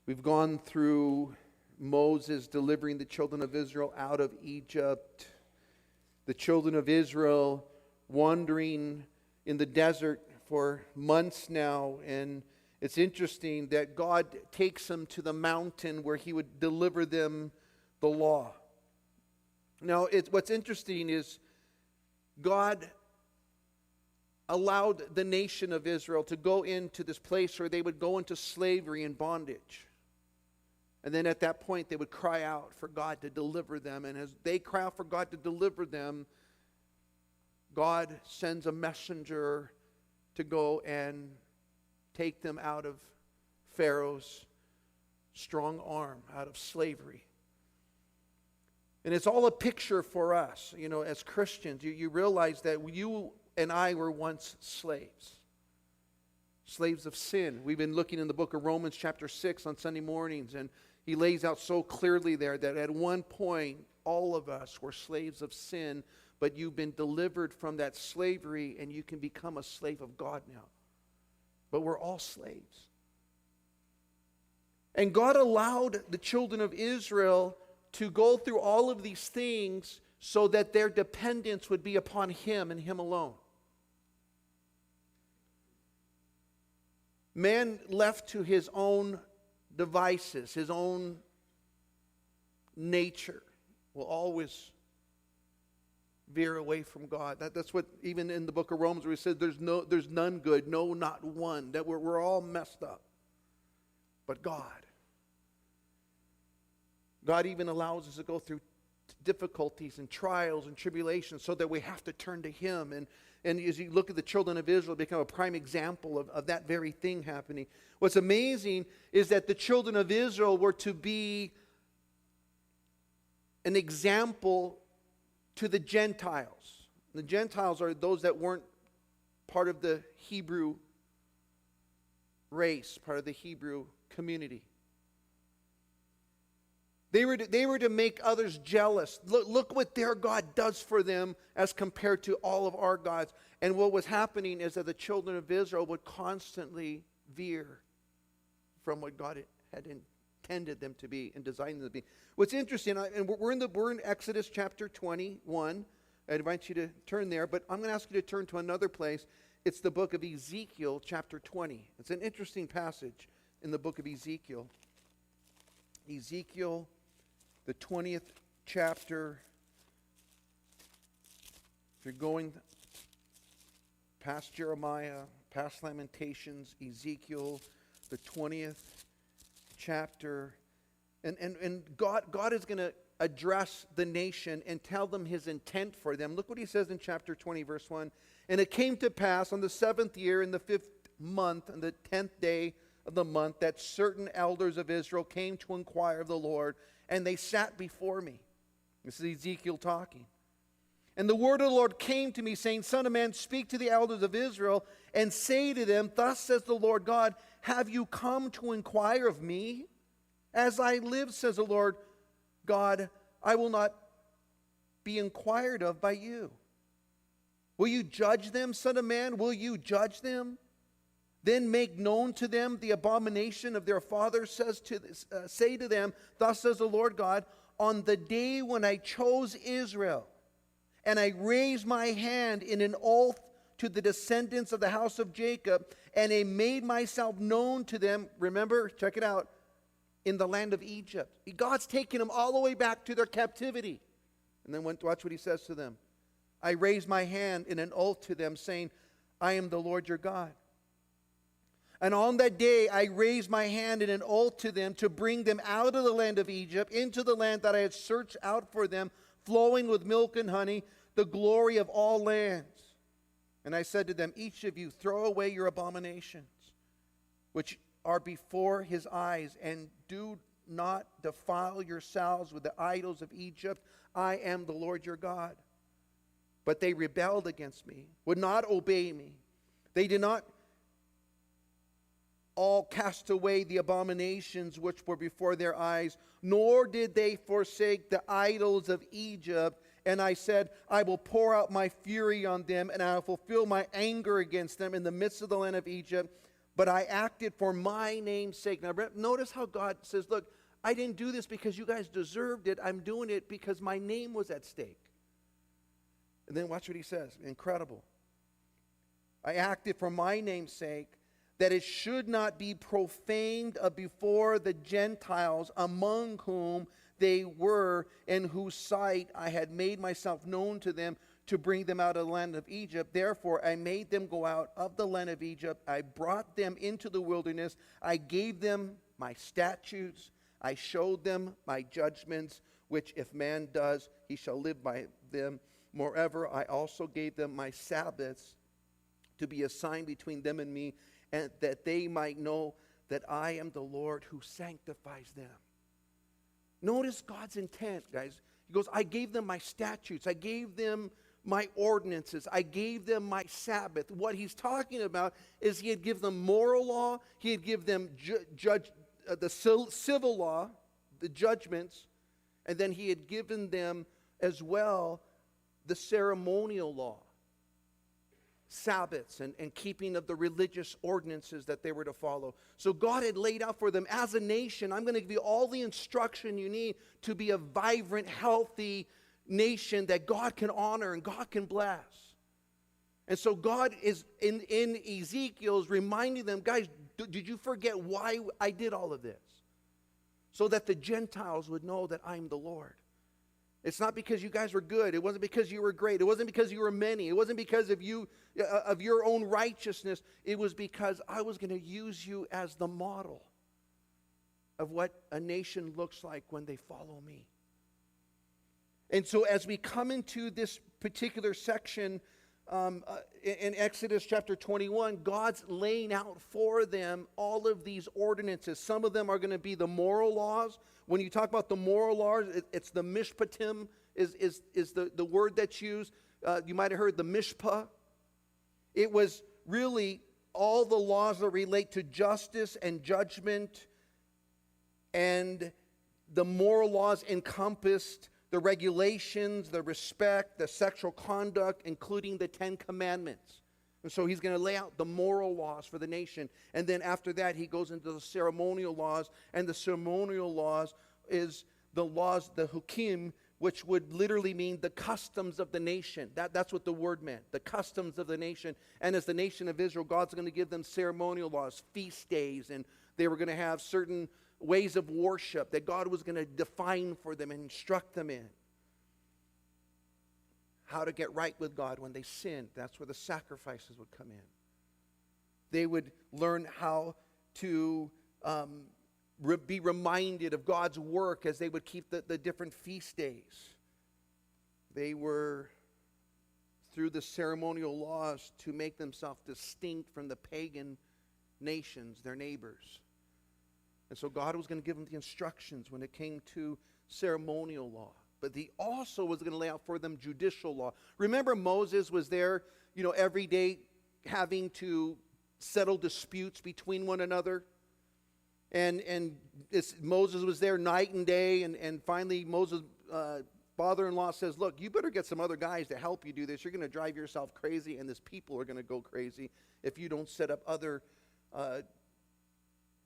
We've gone through Moses delivering the children of Israel out of Egypt. The children of Israel wandering in the desert for months now. And it's interesting that God takes them to the mountain where He would deliver them the law. Now, what's interesting is God allowed the nation of Israel to go into this place where they would go into slavery and bondage. And then at that point, they would cry out for God to deliver them. And as they cry out for God to deliver them, God sends a messenger to go and take them out of Pharaoh's strong arm, out of slavery. And it's all a picture for us, as Christians. You realize that you and I were once slaves of sin. We've been looking in the book of Romans chapter 6 on Sunday mornings, and he lays out so clearly there that at one point, all of us were slaves of sin, but you've been delivered from that slavery, and you can become a slave of God now. But we're all slaves. And God allowed the children of Israel to go through all of these things so that their dependence would be upon Him and Him alone. Man left to his own devices, his own nature, will always veer away from God. That's what even in the book of Romans where he says there's none good, no, not one. That we're all messed up. But God even allows us to go through difficulties and trials and tribulations so that we have to turn to Him. And as you look at the children of Israel, become a prime example of that very thing happening. What's amazing is that the children of Israel were to be an example to the Gentiles. The Gentiles are those that weren't part of the Hebrew race, part of the Hebrew community. They were to make others jealous. Look what their God does for them as compared to all of our gods. And what was happening is that the children of Israel would constantly veer from what God had intended them to be and designed them to be. What's interesting, and we're in Exodus chapter 21. I invite you to turn there, but I'm going to ask you to turn to another place. It's the book of Ezekiel chapter 20. It's an interesting passage in the book of Ezekiel. Ezekiel, the 20th chapter. If you're going past Jeremiah, past Lamentations, Ezekiel, the 20th chapter. And God is going to address the nation and tell them His intent for them. Look what He says in chapter 20, verse 1. And it came to pass on the 7th year, in the 5th month, on the 10th day of the month, that certain elders of Israel came to inquire of the Lord, and they sat before me. This is Ezekiel talking. And the word of the Lord came to me, saying, Son of man, speak to the elders of Israel, and say to them, Thus says the Lord God, have you come to inquire of me? As I live, says the Lord God, I will not be inquired of by you. Will you judge them, son of man? Will you judge them? Then make known to them the abomination of their fathers. Say to them, Thus says the Lord God, on the day when I chose Israel, and I raised my hand in an oath to the descendants of the house of Jacob, and I made myself known to them, remember, check it out, in the land of Egypt. God's taking them all the way back to their captivity. And then watch what He says to them. I raised my hand in an oath to them, saying, I am the Lord your God. And on that day I raised my hand in an oath to them to bring them out of the land of Egypt into the land that I had searched out for them, flowing with milk and honey, the glory of all lands. And I said to them, each of you throw away your abominations, which are before His eyes, and do not defile yourselves with the idols of Egypt. I am the Lord your God. But they rebelled against me, would not obey me. They did not all cast away the abominations which were before their eyes, nor did they forsake the idols of Egypt. And I said, I will pour out my fury on them, and I will fulfill my anger against them in the midst of the land of Egypt. but I acted for my name's sake. Now, notice how God says, look, I didn't do this because you guys deserved it. I'm doing it because my name was at stake. And then watch what he says. Incredible. I acted for my name's sake, that it should not be profaned before the Gentiles, among whom they were, in whose sight I had made myself known to them, to bring them out of the land of Egypt. Therefore I made them go out of the land of Egypt. I brought them into the wilderness. I gave them my statutes. I showed them my judgments, which if man does, he shall live by them. Moreover, I also gave them my Sabbaths to be a sign between them and me, and that they might know that I am the Lord who sanctifies them. Notice God's intent, guys. He goes, I gave them my statutes. I gave them my ordinances. I gave them my Sabbath. What he's talking about is he had given them moral law. He had given them the civil law, the judgments. And then he had given them as well the ceremonial law. Sabbaths and keeping of the religious ordinances that they were to follow. So God had laid out for them as a nation, I'm going to give you all the instruction you need to be a vibrant, healthy nation that God can honor and God can bless. And so God is in Ezekiel's reminding them, guys, did you forget why I did all of this? So that the Gentiles would know that I'm the Lord. It's not because you guys were good. It wasn't because you were great. It wasn't because you were many. It wasn't because of you, of your own righteousness. It was because I was going to use you as the model of what a nation looks like when they follow me. And so as we come into this particular section in Exodus chapter 21, God's laying out for them all of these ordinances. Some of them are going to be the moral laws. When you talk about the moral laws, it's the mishpatim is the word that's used. You might have heard the mishpah. It was really all the laws that relate to justice and judgment, and the moral laws encompassed the regulations, the respect, the sexual conduct, including the 10 Commandments. And so he's going to lay out the moral laws for the nation. And then after that, he goes into the ceremonial laws. And the ceremonial laws is the laws, the hukim, which would literally mean the customs of the nation. That's what the word meant, the customs of the nation. And as the nation of Israel, God's going to give them ceremonial laws, feast days, and they were going to have certain ways of worship that God was going to define for them and instruct them in. How to get right with God when they sinned. That's where the sacrifices would come in. They would learn how to be reminded of God's work as they would keep the different feast days. They were, through the ceremonial laws, to make themselves distinct from the pagan nations, their neighbors. And so God was going to give them the instructions when it came to ceremonial law. But he also was going to lay out for them judicial law. Remember, Moses was there, every day having to settle disputes between one another. And Moses was there night and day. And finally, Moses' father-in-law says, look, you better get some other guys to help you do this. You're going to drive yourself crazy, and this people are going to go crazy if you don't set up other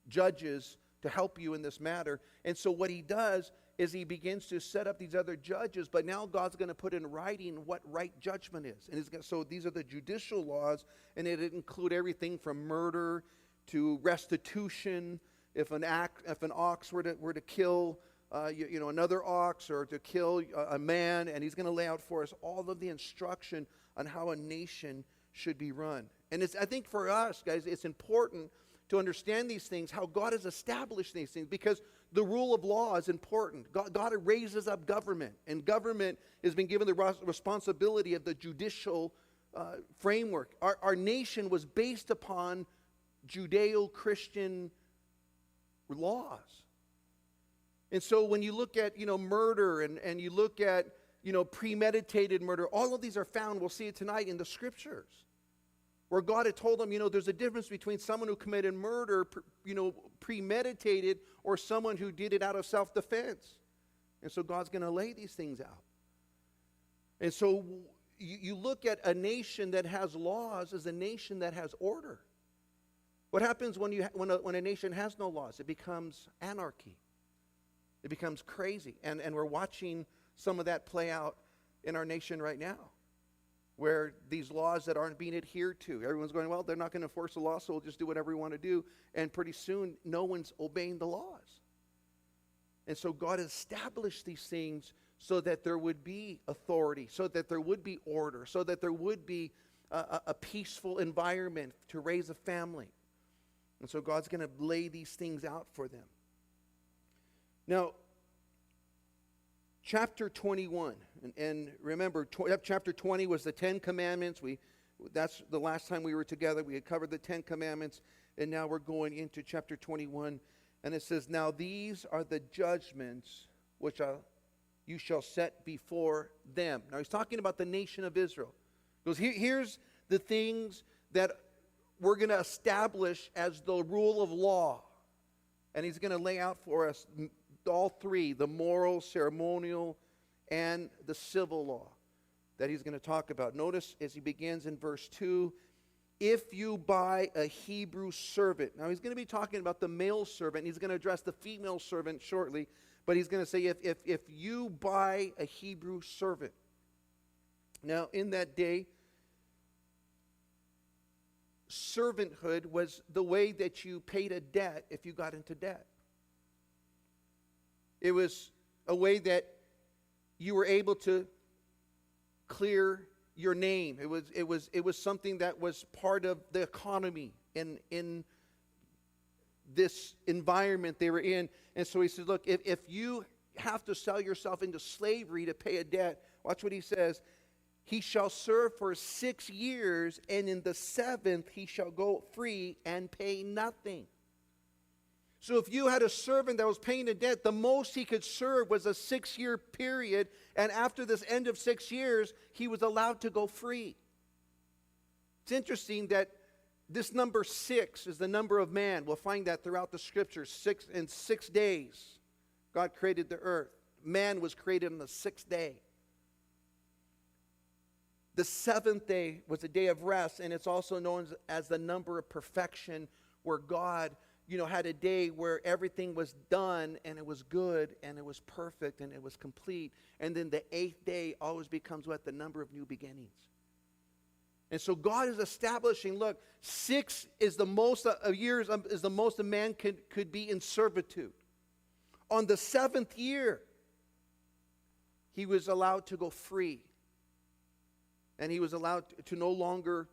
judges to help you in this matter. And so what he does is he begins to set up these other judges, but now God's going to put in writing what right judgment is. And so these are the judicial laws, and it include everything from murder to restitution. If an ox were to kill another ox, or to kill a man, and he's going to lay out for us all of the instruction on how a nation should be run. And I think for us, guys, it's important to understand these things, how God has established these things, because the rule of law is important. God raises up government, and government has been given the responsibility of the judicial framework. Our nation was based upon Judeo-Christian laws. And so when you look at, murder and you look at, premeditated murder, all of these are found, we'll see it tonight, in the scriptures, where God had told them, there's a difference between someone who committed murder, premeditated, or someone who did it out of self-defense. And so God's going to lay these things out. And so you look at a nation that has laws as a nation that has order. What happens when a nation has no laws? It becomes anarchy. It becomes crazy. And we're watching some of that play out in our nation right now, where these laws that aren't being adhered to, everyone's going, well, they're not going to enforce the law, so we'll just do whatever we want to do. And pretty soon, no one's obeying the laws. And so God established these things so that there would be authority, so that there would be order, so that there would be a peaceful environment to raise a family. And so God's going to lay these things out for them. Now, chapter 21, and remember, chapter 20 was the 10 Commandments. That's the last time we were together. We had covered the 10 Commandments, and now we're going into chapter 21. And it says, now these are the judgments which you shall set before them. Now he's talking about the nation of Israel. He goes, here's the things that we're going to establish as the rule of law. And he's going to lay out for us all three, the moral, ceremonial, and the civil law that he's going to talk about. Notice as he begins in verse 2, if you buy a Hebrew servant. Now he's going to be talking about the male servant. He's going to address the female servant shortly. But he's going to say if you buy a Hebrew servant. Now in that day, servanthood was the way that you paid a debt if you got into debt. It was a way that you were able to clear your name. It was something that was part of the economy in this environment they were in. And so he says, look, if you have to sell yourself into slavery to pay a debt, watch what he says. He shall serve for 6 years, and in the 7th he shall go free and pay nothing. So if you had a servant that was paying a debt, the most he could serve was a 6-year period, and after this end of 6 years, he was allowed to go free. It's interesting that this number 6 is the number of man. We'll find that throughout the scriptures. 6 days, God created the earth. Man was created on the 6th day. The 7th day was a day of rest, and it's also known as the number of perfection, where God, had a day where everything was done, and it was good, and it was perfect, and it was complete. And then the 8th day always becomes the number of new beginnings. And so God is establishing, look, 6 is the most of years, is the most a man could be in servitude. On the 7th year, he was allowed to go free. And he was allowed to no longer,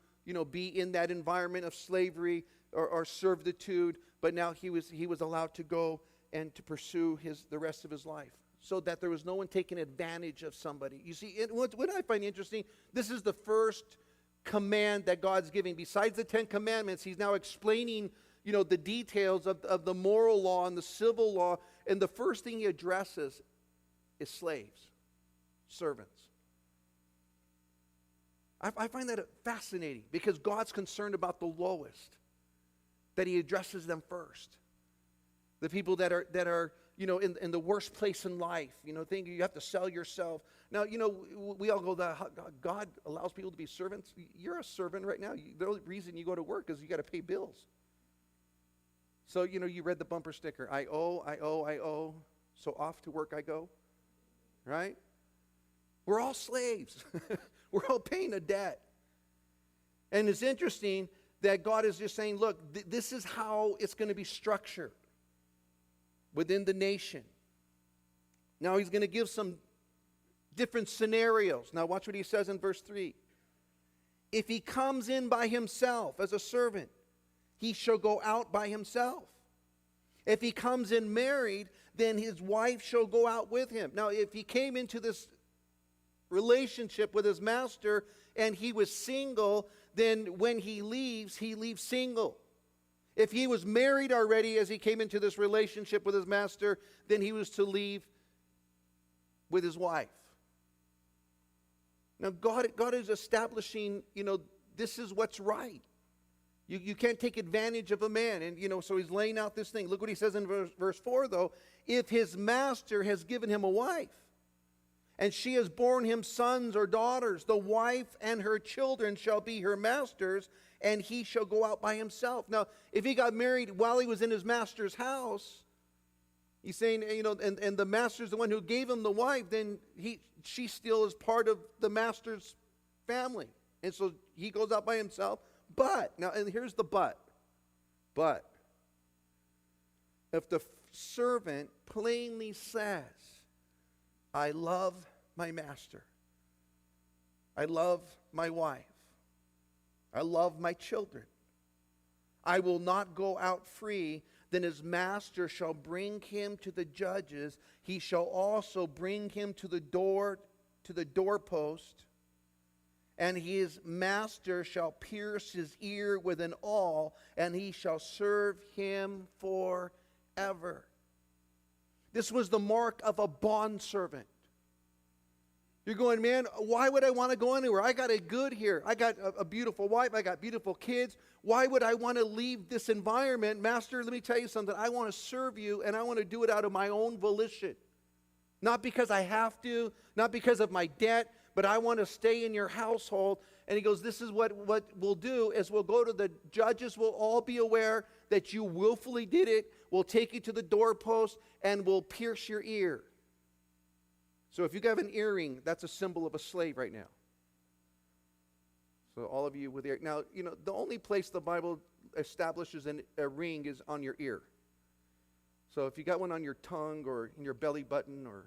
be in that environment of slavery or servitude. But now he was allowed to go and to pursue the rest of his life, so that there was no one taking advantage of somebody. You see, what I find interesting, this is the first command that God's giving. Besides the 10 Commandments, he's now explaining, the details of the moral law and the civil law. And the first thing he addresses is slaves, servants. I find that fascinating, because God's concerned about the lowest, that he addresses them first. The people that are in the worst place in life, thinking you have to sell yourself. Now, we all go, God allows people to be servants. You're a servant right now. The only reason you go to work is you got to pay bills. So, you read the bumper sticker, I owe, so off to work I go, right? We're all slaves. We're all paying a debt. And it's interesting that God is just saying, look, this is how it's going to be structured within the nation. Now he's going to give some different scenarios. Now watch what he says in verse 3. If he comes in by himself as a servant, he shall go out by himself. If he comes in married, then his wife shall go out with him. Now if he came into this relationship with his master and he was single, then when he leaves single. If he was married already as he came into this relationship with his master, then he was to leave with his wife. Now God is establishing, this is what's right. You can't take advantage of a man. And, so he's laying out this thing. Look what he says in verse 4, though. If his master has given him a wife, and she has borne him sons or daughters, the wife and her children shall be her master's, and he shall go out by himself. Now, if he got married while he was in his master's house, he's saying, and the master's the one who gave him the wife, then she still is part of the master's family. And so he goes out by himself. But, now, and here's the but. But, if the servant plainly says, I love my master, I love my wife, I love my children, I will not go out free, then his master shall bring him to the judges. He shall also bring him to the doorpost, and his master shall pierce his ear with an awl, and he shall serve him forever. This was the mark of a bondservant. You're going, man, why would I want to go anywhere? I got it good here. I got a beautiful wife. I got beautiful kids. Why would I want to leave this environment? Master, let me tell you something. I want to serve you, and I want to do it out of my own volition. Not because I have to, not because of my debt, but I want to stay in your household. And he goes, this is what we'll do is we'll go to the judges. We'll all be aware that you willfully did it. We'll take you to the doorpost, and we'll pierce your ear. So if you have an earring, that's a symbol of a slave right now. So all of you with ear. Now, the only place the Bible establishes a ring is on your ear. So if you got one on your tongue or in your belly button or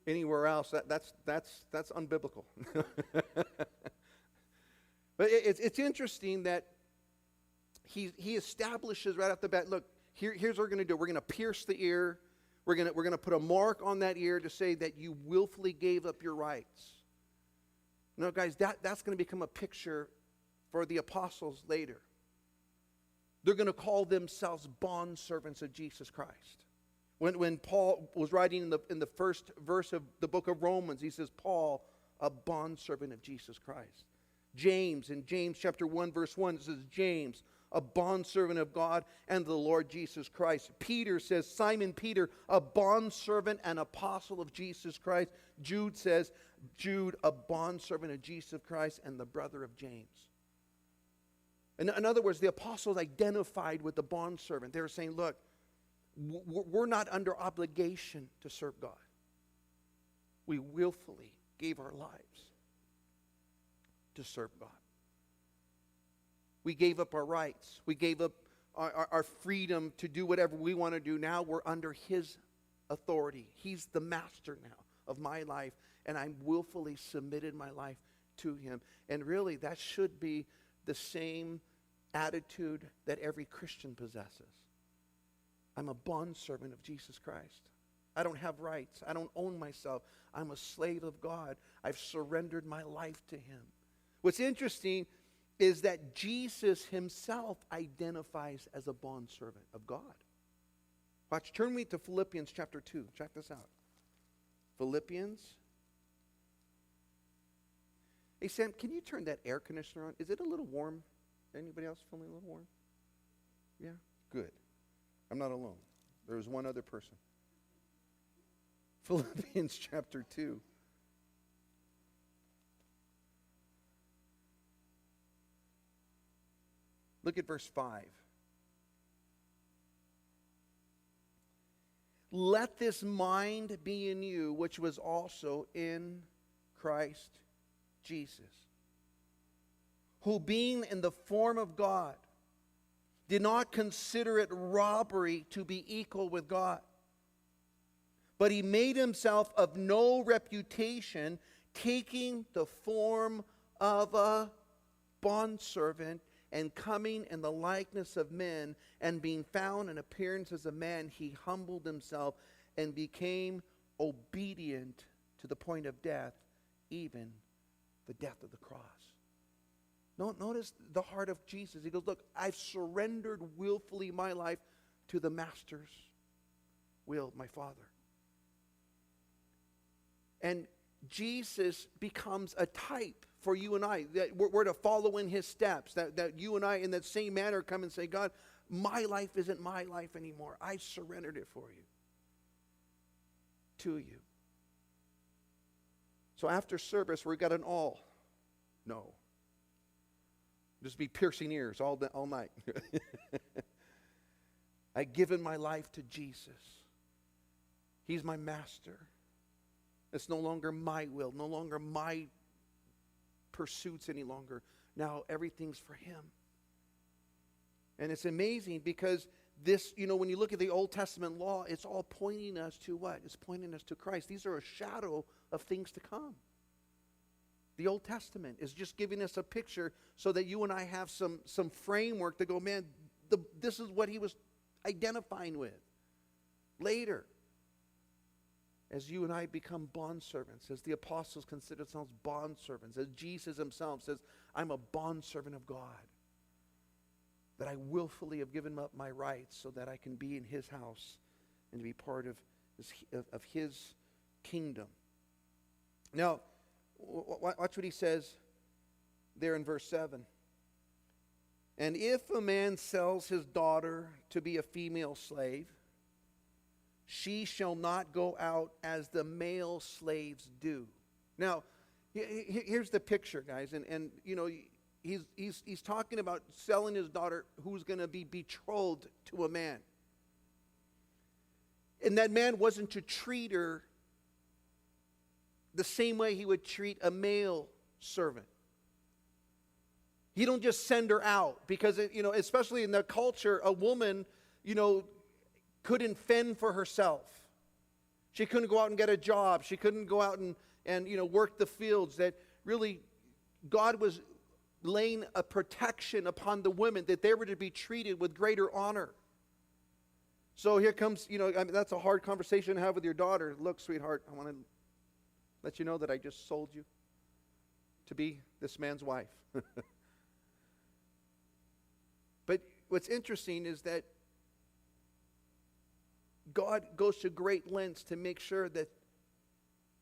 anywhere else, that's unbiblical. But it's interesting that he establishes right off the bat, look, here's what we're going to do. We're going to pierce the ear. We're going to put a mark on that ear to say that you willfully gave up your rights. No, guys, that's going to become a picture for the apostles later. They're going to call themselves bondservants of Jesus Christ. When Paul was writing in the first verse of the book of Romans, he says, Paul, a bondservant of Jesus Christ. James, in James chapter 1, verse 1, it says, James, a bondservant of God and the Lord Jesus Christ. Peter says, Simon Peter, a bondservant and apostle of Jesus Christ. Jude says, Jude, a bondservant of Jesus Christ and the brother of James. In other words, the apostles identified with the bondservant. They were saying, look, we're not under obligation to serve God. We willfully gave our lives to serve God. We gave up our rights. We gave up our freedom to do whatever we want to do. Now we're under his authority. He's the master now of my life, and I willfully submitted my life to him. And really, that should be the same attitude that every Christian possesses. I'm a bondservant of Jesus Christ. I don't have rights. I don't own myself. I'm a slave of God. I've surrendered my life to him. What's interesting is that Jesus himself identifies as a bondservant of God. Watch, turn me to Philippians chapter 2. Check this out. Philippians. Hey, Sam, can you turn that air conditioner on? Is it a little warm? Anybody else feeling a little warm? Yeah? Good. I'm not alone. There was one other person. Philippians chapter 2. Look at verse 5. Let this mind be in you, which was also in Christ Jesus, who being in the form of God, did not consider it robbery to be equal with God, but he made himself of no reputation, taking the form of a bondservant, and coming in the likeness of men, and being found in appearance as a man, he humbled himself and became obedient to the point of death, even the death of the cross. Notice the heart of Jesus. He goes, look, I've surrendered willfully my life to the master's will, my Father. And Jesus becomes a type for you and I, that we're to follow in his steps, that you and I in that same manner come and say, God, my life isn't my life anymore. I surrendered it for you, to you. So after service, we got an all. No. Just be piercing ears all night. I've given my life to Jesus. He's my master. It's no longer my will, no longer my pursuits any longer. Now everything's for him. And it's amazing because this, when you look at the Old Testament law, it's all pointing us to what? It's pointing us to Christ. These are a shadow of things to come. The Old Testament is just giving us a picture so that you and I have some framework to go, man, this is what he was identifying with. Later, as you and I become bondservants, as the apostles consider themselves bondservants, as Jesus himself says, I'm a bondservant of God, that I willfully have given up my rights so that I can be in his house and to be part of his kingdom. Now, watch what he says there in verse 7. And if a man sells his daughter to be a female slave, she shall not go out as the male slaves do. Now, here's the picture, guys. And he's talking about selling his daughter who's going to be betrothed to a man. And that man wasn't to treat her the same way he would treat a male servant. He don't just send her out because, especially in the culture, a woman, couldn't fend for herself. She couldn't go out and get a job. She couldn't go out and work the fields. That really, God was laying a protection upon the women that they were to be treated with greater honor. So here comes, that's a hard conversation to have with your daughter. Look, sweetheart, I want to let you know that I just sold you to be this man's wife. But what's interesting is that God goes to great lengths to make sure that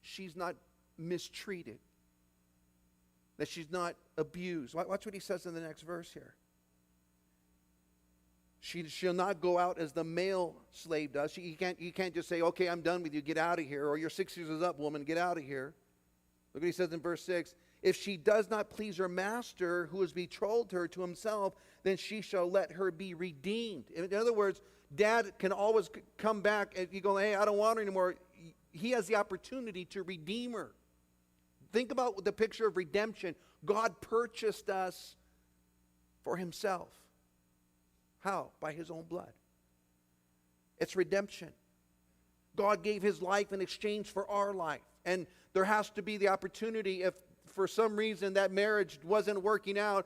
she's not mistreated, that she's not abused. Watch what he says in the next verse here. She'll not go out as the male slave does. You can't just say, okay, I'm done with you, get out of here. Or your 6 years is up, woman, get out of here. Look what he says in verse 6. If she does not please her master who has betrothed her to himself, then she shall let her be redeemed. In other words, dad can always come back and you go, hey, I don't want her anymore. He has the opportunity to redeem her. Think about the picture of redemption. God purchased us for himself. How? By his own blood. It's redemption. God gave his life in exchange for our life. And there has to be the opportunity, if for some reason that marriage wasn't working out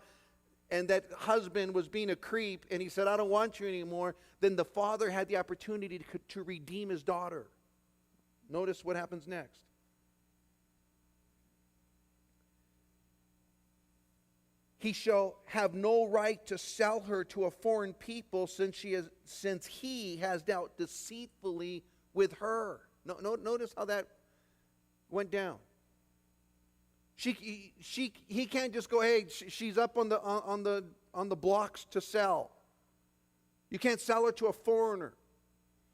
and that husband was being a creep and he said, I don't want you anymore, then the father had the opportunity to redeem his daughter. Notice what happens next. He shall have no right to sell her to a foreign people since he has dealt deceitfully with her. Notice how that went down. He can't just go, hey, she's up on the blocks to sell. You can't sell her to a foreigner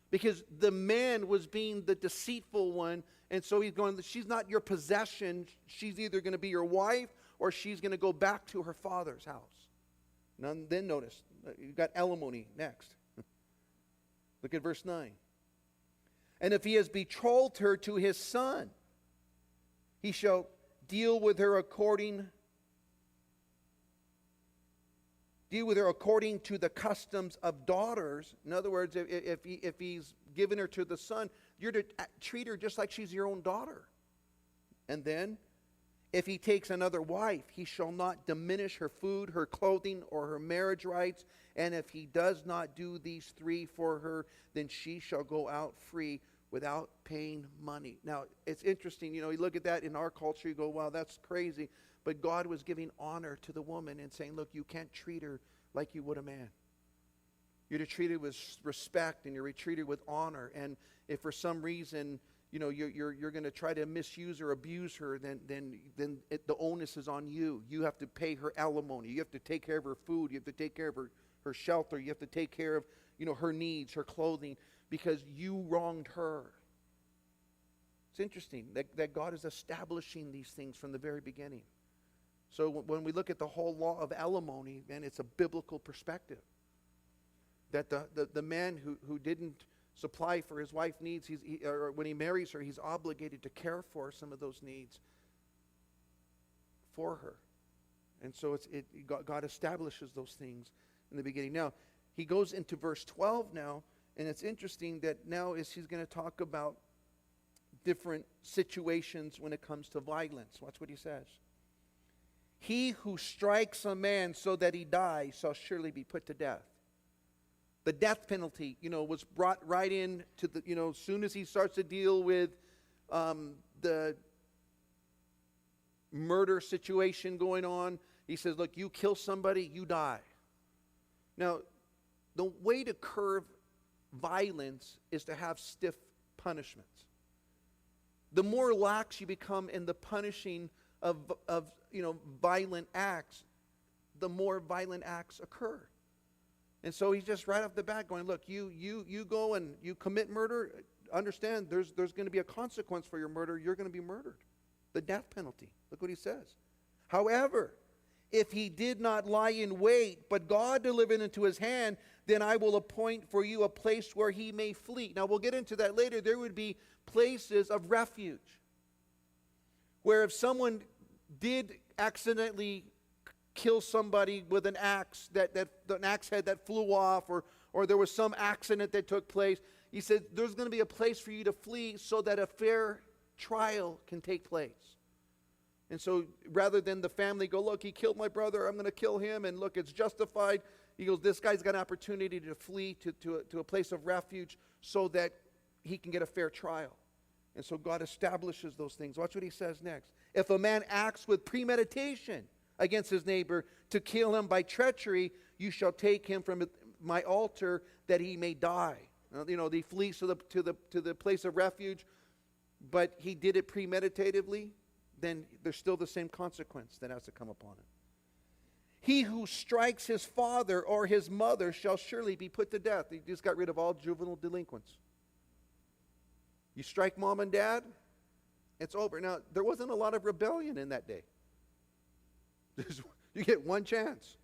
because the man was being the deceitful one, and so he's going, she's not your possession. She's either going to be your wife or she's going to go back to her father's house. Now, then notice, you've got alimony next. Look at verse 9. And if he has betrothed her to his son, he shall deal with her according to the customs of daughters. In other words, if he's given her to the son, you're to treat her just like she's your own daughter. And then, if he takes another wife, he shall not diminish her food, her clothing, or her marriage rights. And if he does not do these three for her, then she shall go out free without paying money. Now, it's interesting, you look at that in our culture, you go, wow, that's crazy. But God was giving honor to the woman and saying, look, you can't treat her like you would a man. You're to treat her with respect and you're to treat her with honor. And if for some reason, you're going to try to misuse or abuse her, then the onus is on you. You have to pay her alimony. You have to take care of her food. You have to take care of her shelter. You have to take care of, her needs, her clothing, because you wronged her. It's interesting that God is establishing these things from the very beginning. So when we look at the whole law of alimony, man, it's a biblical perspective. That the man who didn't supply for his wife's needs, or when he marries her, he's obligated to care for some of those needs for her. And so God establishes those things in the beginning. Now, he goes into verse 12 now, and it's interesting that now he's going to talk about different situations when it comes to violence. Watch what he says. He who strikes a man so that he dies shall surely be put to death. The death penalty, was brought right in to the, as soon as he starts to deal with the murder situation going on, he says, look, you kill somebody, you die. Now, the way to curb violence is to have stiff punishments. The more lax you become in the punishing of violent acts, the more violent acts occur. And so he's just right off the bat going, look, you go and you commit murder, understand there's going to be a consequence for your murder. You're going to be murdered. The death penalty. Look what he says. However, if he did not lie in wait, but God delivered into his hand, then I will appoint for you a place where he may flee. Now we'll get into that later. There would be places of refuge, where if someone did accidentally kill somebody with an axe, an axe head that flew off, or there was some accident that took place, he said there's going to be a place for you to flee so that a fair trial can take place. And so rather than the family go, look, he killed my brother, I'm going to kill him, and look, it's justified. He goes, this guy's got an opportunity to flee to a place of refuge so that he can get a fair trial. And so God establishes those things. Watch what he says next. If a man acts with premeditation against his neighbor to kill him by treachery, you shall take him from my altar that he may die. Now, he flees to the place of refuge, but he did it premeditatively, then there's still the same consequence that has to come upon him. He who strikes his father or his mother shall surely be put to death. He just got rid of all juvenile delinquents. You strike mom and dad, it's over. Now, there wasn't a lot of rebellion in that day. You get one chance.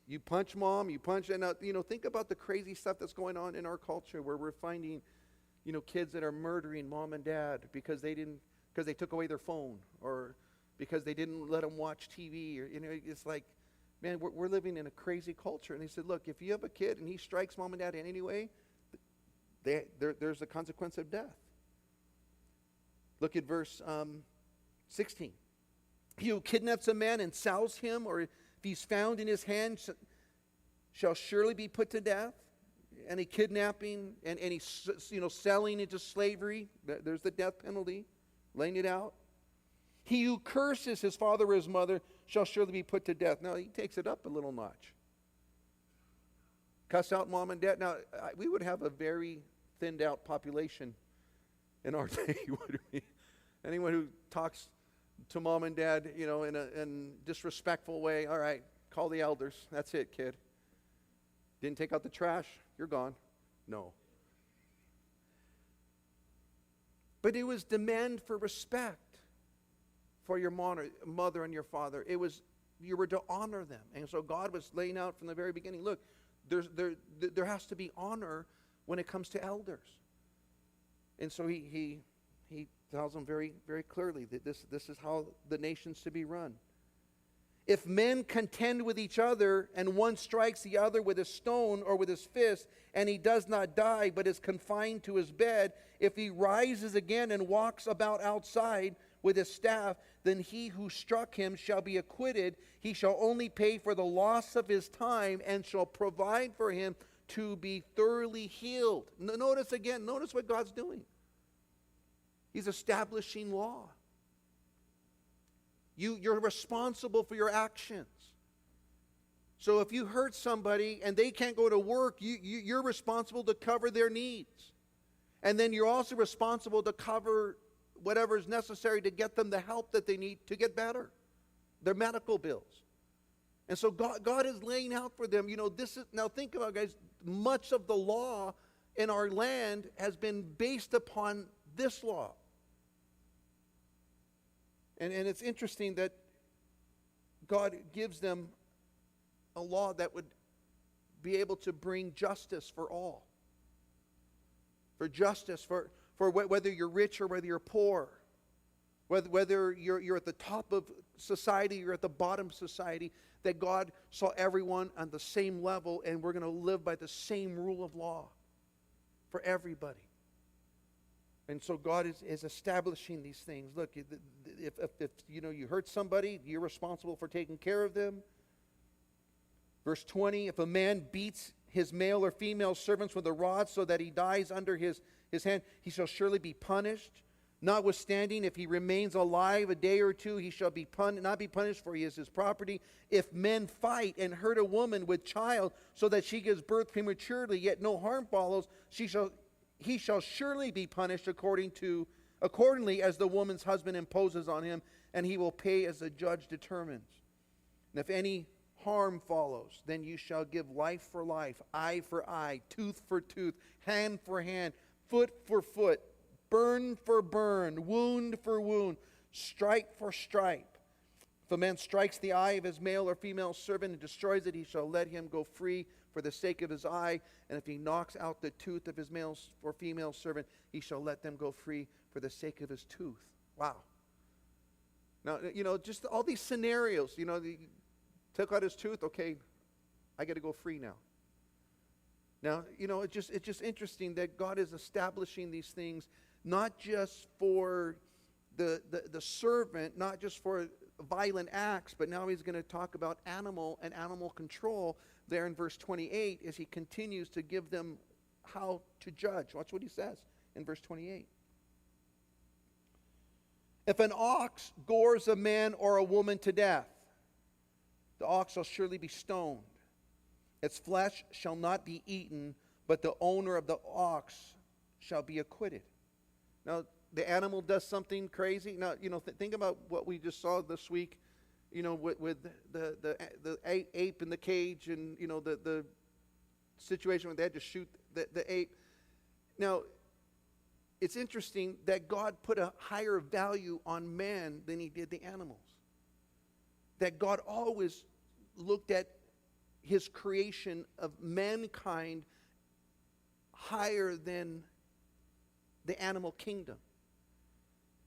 You punch mom, you punch, and think about the crazy stuff that's going on in our culture where we're finding, kids that are murdering mom and dad because they took away their phone, or because they didn't let them watch TV, or it's like, man, we're living in a crazy culture. And he said, look, if you have a kid and he strikes mom and dad in any way, there's a consequence of death. Look at verse 16. He who kidnaps a man and sells him, or if he's found in his hand, shall surely be put to death. Any kidnapping and any selling into slavery, there's the death penalty, laying it out. He who curses his father or his mother shall surely be put to death. Now he takes it up a little notch. Cuss out mom and dad. Now we would have a very thinned out population in our day, would we? Anyone who talks to mom and dad, in a disrespectful way, all right, call the elders. That's it, kid. Didn't take out the trash, you're gone. No. But it was demand for respect for your mother and your father. You were to honor them. And so God was laying out from the very beginning, look, there has to be honor when it comes to elders. And so he tells them very, very clearly that this is how the nation's to be run. If men contend with each other, and one strikes the other with a stone or with his fist, and he does not die, but is confined to his bed, if he rises again and walks about outside with his staff, then he who struck him shall be acquitted. He shall only pay for the loss of his time, and shall provide for him to be thoroughly healed. Notice what God's doing. He's establishing law. You're responsible for your actions. So if you hurt somebody and they can't go to work, you're responsible to cover their needs. And then you're also responsible to cover whatever is necessary to get them the help that they need to get better, their medical bills. And so God is laying out for them, now think about it, guys, much of the law in our land has been based upon this law. And it's interesting that God gives them a law that would be able to bring justice for all. For justice, for whether you're rich or whether you're poor. Whether you're at the top of society or at the bottom of society, that God saw everyone on the same level, and we're going to live by the same rule of law for everybody. And so God is establishing these things. Look, if you hurt somebody, you're responsible for taking care of them. Verse 20, if a man beats his male or female servants with a rod so that he dies under his hand, he shall surely be punished. Notwithstanding, if he remains alive a day or two, he shall not be punished, for he is his property. If men fight and hurt a woman with child so that she gives birth prematurely, yet no harm follows, he shall surely be punished accordingly as the woman's husband imposes on him, and he will pay as the judge determines. And if any harm follows, then you shall give life for life, eye for eye, tooth for tooth, hand for hand, foot for foot, burn for burn, wound for wound, stripe for stripe. If a man strikes the eye of his male or female servant and destroys it, he shall let him go free for the sake of his eye. And if he knocks out the tooth of his male or female servant, he shall let them go free for the sake of his tooth. Wow. Now, just all these scenarios, he took out his tooth, okay, I got to go free now. Now, it's just interesting that God is establishing these things not just for the servant, not just for violent acts, but now he's going to talk about animal control there in verse 28 as he continues to give them how to judge. Watch what he says in verse 28. If an ox gores a man or a woman to death, the ox shall surely be stoned. Its flesh shall not be eaten, but the owner of the ox shall be acquitted. Now, the animal does something crazy. Now, think about what we just saw this week, with the ape in the cage, and, the situation where they had to shoot the ape. Now, it's interesting that God put a higher value on man than he did the animals. That God always looked at his creation of mankind higher than the animal kingdom.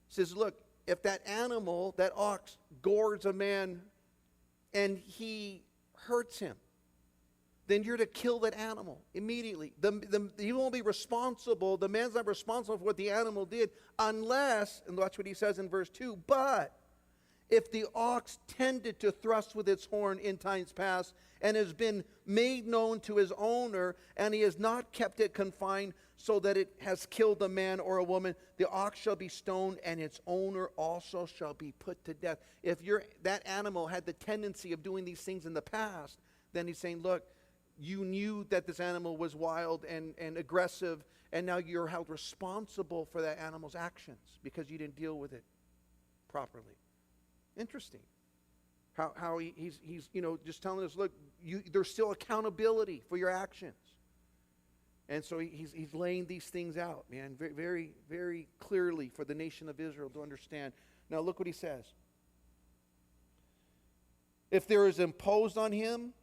Says, look, if that animal, that ox, gores a man and he hurts him, then you're to kill that animal immediately. You won't be responsible. The man's not responsible for what the animal did unless, and watch what he says in verse 2, but if the ox tended to thrust with its horn in times past and has been made known to his owner, and he has not kept it confined so that it has killed a man or a woman, the ox shall be stoned, and its owner also shall be put to death. If that animal had the tendency of doing these things in the past, then he's saying, look, you knew that this animal was wild and aggressive, and now you're held responsible for that animal's actions because you didn't deal with it properly. Interesting. How he's just telling us, look, there's still accountability for your actions. And so he's laying these things out, man, very, very, very clearly for the nation of Israel to understand. Now look what he says. If there is imposed on him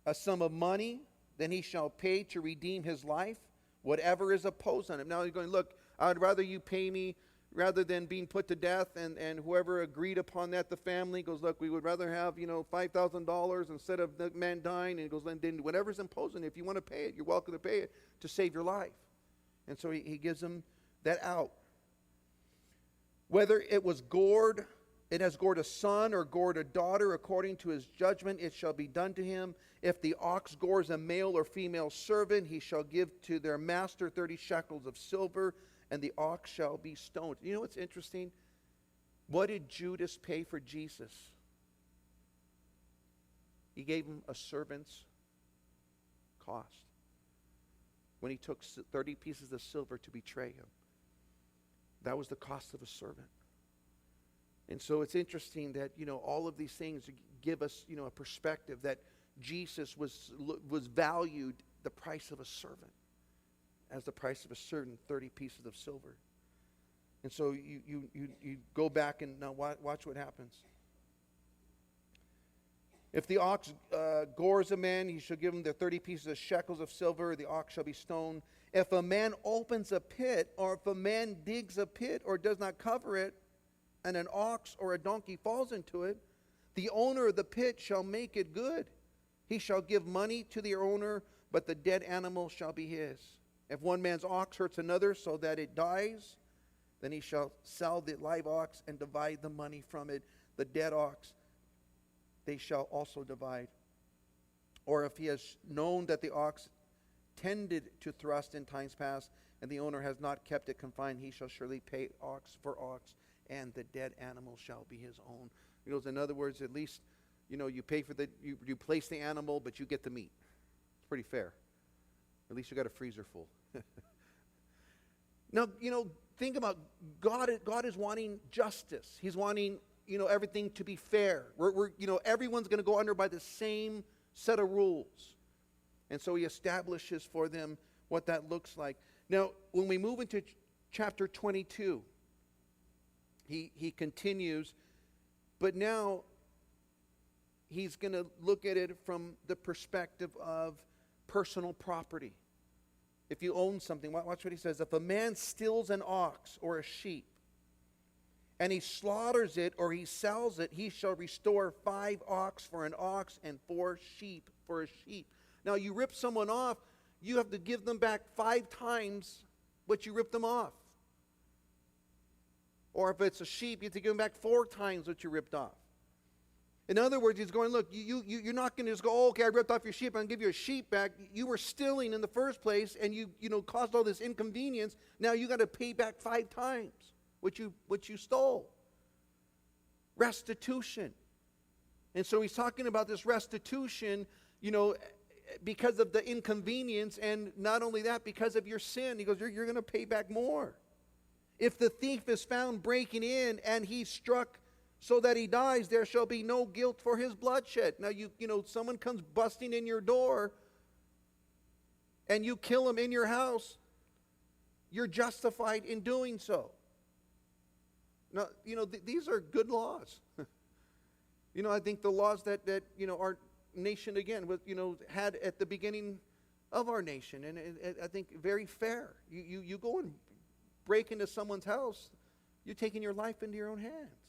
a sum of money, then he shall pay to redeem his life, whatever is opposed on him. Now he's going, look, I'd rather you pay me rather than being put to death, and whoever agreed upon that, the family goes, look, we would rather have, $5,000 instead of the man dying. And he goes, then whatever's imposing, if you want to pay it, you're welcome to pay it to save your life. And so he gives them that out. Whether it has gored a son or gored a daughter, according to his judgment, it shall be done to him. If the ox gores a male or female servant, he shall give to their master 30 shekels of silver, and the ox shall be stoned. You know what's interesting? What did Judas pay for Jesus? He gave him a servant's cost when he took 30 pieces of silver to betray him. That was the cost of a servant. And so it's interesting that, all of these things give us, a perspective that Jesus was valued the price of a servant as the price of a certain 30 pieces of silver. And so you go back and now watch what happens. If the ox gores a man, he shall give him the 30 pieces of shekels of silver. The ox shall be stoned. If a man opens a pit, or if a man digs a pit or does not cover it, and an ox or a donkey falls into it, the owner of the pit shall make it good. He shall give money to the owner, but the dead animal shall be his. If one man's ox hurts another so that it dies, then he shall sell the live ox and divide the money from it. The dead ox they shall also divide. Or if he has known that the ox tended to thrust in times past, and the owner has not kept it confined, he shall surely pay ox for ox, and the dead animal shall be his own. In other words, at least, you pay for you place the animal, but you get the meat. It's pretty fair. At least you got a freezer full. Now, think about God is wanting justice. He's wanting, everything to be fair. Everyone's going to go under by the same set of rules. And so he establishes for them what that looks like. Now, when we move into chapter 22, he continues, but now he's going to look at it from the perspective of personal property. If you own something, watch what he says. If a man steals an ox or a sheep, and he slaughters it or he sells it, he shall restore 5 ox for an ox and 4 sheep for a sheep. Now, you rip someone off, you have to give them back 5 times what you ripped them off. Or if it's a sheep, you have to give them back 4 times what you ripped off. In other words, he's going, look, you're not going to just go, oh, okay, I ripped off your sheep, I'm going to give you a sheep back. You were stealing in the first place, and you caused all this inconvenience. Now you got to pay back 5 times what you stole. Restitution. And so he's talking about this restitution, because of the inconvenience, and not only that, because of your sin. He goes, you're going to pay back more. If the thief is found breaking in and he's struck so that he dies, there shall be no guilt for his bloodshed. Now, someone comes busting in your door and you kill him in your house, you're justified in doing so. Now, these are good laws. I think the laws that our nation, again, had at the beginning of our nation, and I think very fair. You go and break into someone's house, you're taking your life into your own hands.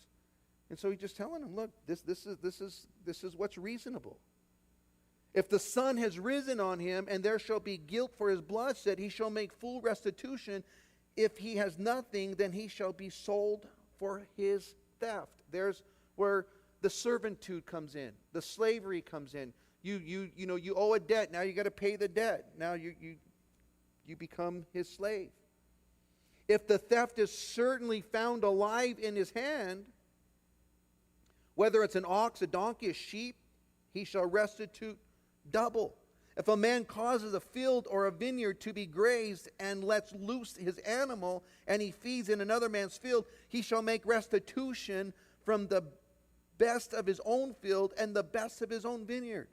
And so he's just telling them, look, this is what's reasonable. If the sun has risen on him, and there shall be guilt for his bloodshed, he shall make full restitution. If he has nothing, then he shall be sold for his theft. There's where the servitude comes in, the slavery comes in. You owe a debt, now you got to pay the debt. Now you become his slave. If the theft is certainly found alive in his hand, whether it's an ox, a donkey, a sheep, he shall restitute double. If a man causes a field or a vineyard to be grazed and lets loose his animal, and he feeds in another man's field, he shall make restitution from the best of his own field and the best of his own vineyard.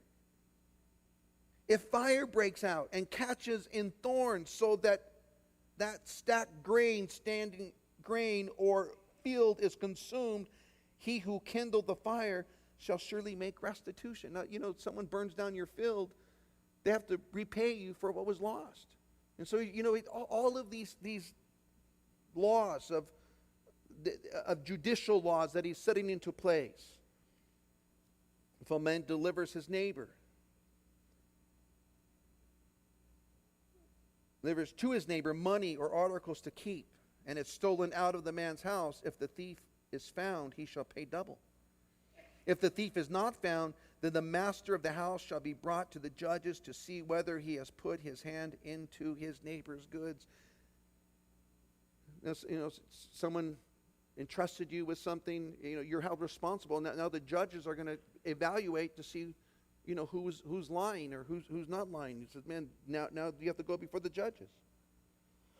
If fire breaks out and catches in thorns, so that stacked standing grain or field is consumed, he who kindled the fire shall surely make restitution. Now, someone burns down your field, they have to repay you for what was lost. And so, all of these laws of judicial laws that he's setting into place. If a man delivers his neighbor, delivers to his neighbor money or articles to keep, and it's stolen out of the man's house, if the thief is found, he shall pay double. If the thief is not found, then the master of the house shall be brought to the judges to see whether he has put his hand into his neighbor's goods. Someone entrusted you with something, you're held responsible. Now the judges are going to evaluate to see, who's lying or who's not lying. He says, man, now you have to go before the judges.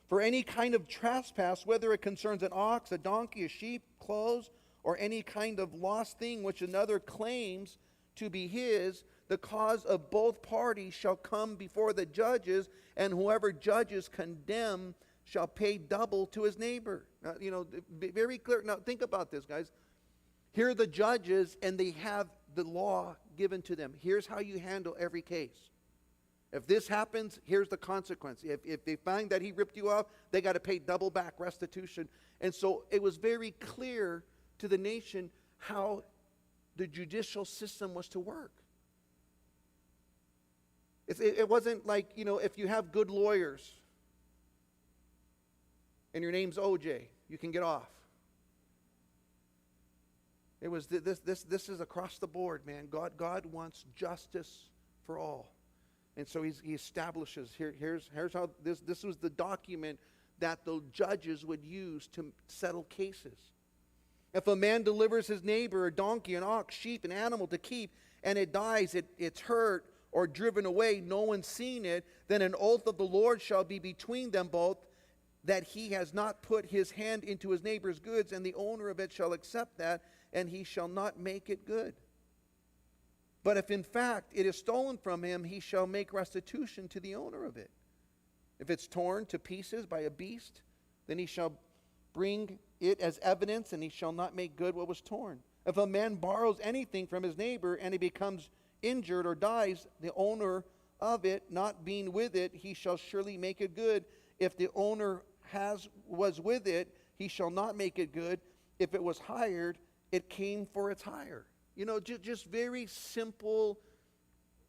For any kind of trespass, whether it concerns an ox, a donkey, a sheep, clothes, or any kind of lost thing which another claims to be his, the cause of both parties shall come before the judges, and whoever judges condemn shall pay double to his neighbor. Now, very clear. Now, think about this, guys. Here are the judges, and they have the law given to them. Here's how you handle every case. If this happens, here's the consequence. If they find that he ripped you off, they got to pay double back restitution. And so it was very clear to the nation how the judicial system was to work. It wasn't like, if you have good lawyers and your name's OJ, you can get off. It was this is across the board, man. God wants justice for all. And so he establishes, here's how this was the document that the judges would use to settle cases. If a man delivers his neighbor a donkey, an ox, sheep, an animal to keep, and it dies, it's hurt or driven away, no one's seen it, then an oath of the Lord shall be between them both, that he has not put his hand into his neighbor's goods, and the owner of it shall accept that, and he shall not make it good. But if in fact it is stolen from him, he shall make restitution to the owner of it. If it's torn to pieces by a beast, then he shall bring it as evidence, and he shall not make good what was torn. If a man borrows anything from his neighbor, and he becomes injured or dies, the owner of it not being with it, he shall surely make it good. If the owner was with it, he shall not make it good. If it was hired, it came for its hire. Just very simple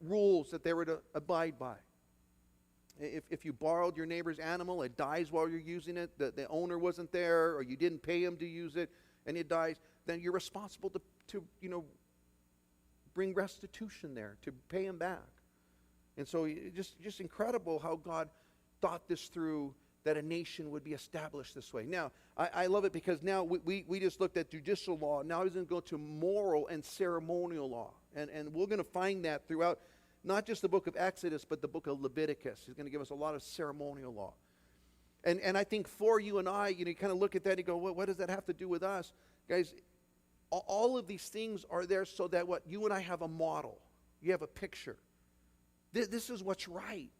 rules that they were to abide by. If you borrowed your neighbor's animal, it dies while you're using it, the owner wasn't there, or you didn't pay him to use it, and it dies, then you're responsible to bring restitution there, to pay him back. And so just incredible how God thought this through, that a nation would be established this way. Now, I love it because now we just looked at judicial law. Now he's going to go to moral and ceremonial law. And we're going to find that throughout not just the book of Exodus, but the book of Leviticus. He's going to give us a lot of ceremonial law. And I think for you and I, you kind of look at that and go, what does that have to do with us? Guys, all of these things are there so that you and I have a model. You have a picture. This is what's right